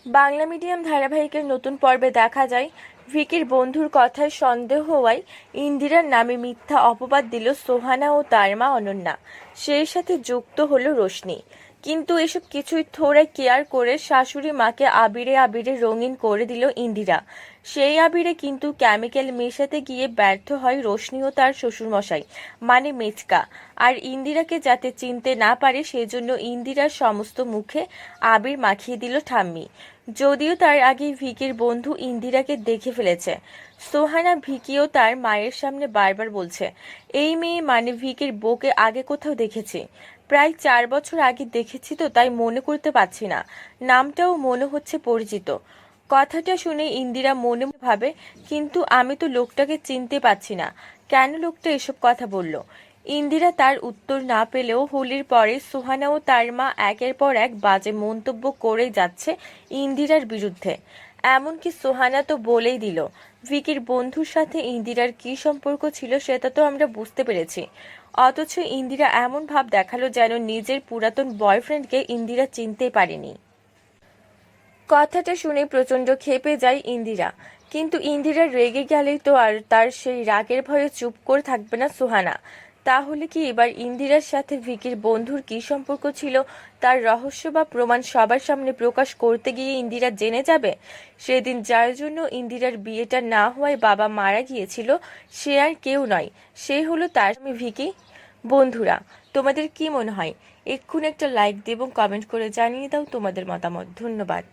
Bangla medium ধারাবাহিকের নতুন পর্বে দেখা যায় ভিকির বন্ধুর কথায় সন্দেহ হওয়ায় ইন্দিরার নামে মিথ্যা অপবাদ দিল সোহানা ও তার মা অনন্যা। সেই সাথে যুক্ত হলো রোশনি। কিন্তু এসব কিছুই থোড়া কেয়ার করে শাশুড়ি মাকে আবিরে আবিরে রঙিন করে দিল ইন্দিরা। সেই আবিরে কিন্তু কেমিক্যাল মেশাতে গিয়ে ব্যর্থ হয় রোশনি ও তার শ্বশুরমশাই মানে মেচকা। আর ইন্দিরাকে যাতে চিনতে না পারে সেজন্য ইন্দিরার সমস্ত মুখে আবির মাখিয়ে দিল ঠাম্মি। যদিও তার আগে ভিকির বন্ধু ইন্দিরাকে দেখে ফেলেছে। সোহানা ভিকিও তার মায়ের সামনে বারবার বলছে, এই মেয়ে মানে ভিকির বউকে আগে কোথাও দেখেছি, প্রায় 4 বছর আগে দেখেছি, তো তাই মনে করতে পারছি না, নামটাও মনে হচ্ছে পরিচিত। কথাটা শুনে ইন্দিরা মনে ভাবে, কিন্তু আমি তো লোকটাকে চিনতে পারছি না, কেন লোকটা এসব কথা বলল। ইন্দিরা তার উত্তর না পেলেও হোলির পরে সুহানা ও তার মা একের পর এক বাজে মন্তব্য করে যাচ্ছে ইন্দিরার বিরুদ্ধে। এমনকি সোহানা তো বলেই দিল ভিকির বন্ধুর সাথে ইন্দিরার কি সম্পর্ক ছিল সেটা তো আমরা বুঝতে পেরেছি। অথচ ইন্দিরা এমন ভাব দেখালো যেন নিজের পুরাতন বয়ফ্রেন্ডকে ইন্দিরা চিনতে পারেনি। কথাটা শুনে প্রচন্ড ক্ষেপে যায় ইন্দিরা। কিন্তু ইন্দিরা রেগে গেলেই তো আর তার সেই রাগের ভয়ে চুপ করে থাকবে না সুহানা। তাহলে কি এবার ইন্দিরার সাথে ভিকির বন্ধুর কি সম্পর্ক ছিল তার রহস্য বা প্রমাণ সবার সামনে প্রকাশ করতে গিয়ে ইন্দিরা জেনে যাবে? সেদিন যার জন্য ইন্দিরার বিয়েটা না হওয়ায় বাবা মারা গিয়েছিল সে আর কেউ নয়, সে হলো তার স্বামী ভিকি। বন্ধুরা, তোমাদের কি মনে হয়? এক্ষুনি একটা লাইক দিয়ে এবং কমেন্ট করে জানিয়ে দাও তোমাদের মতামত। ধন্যবাদ।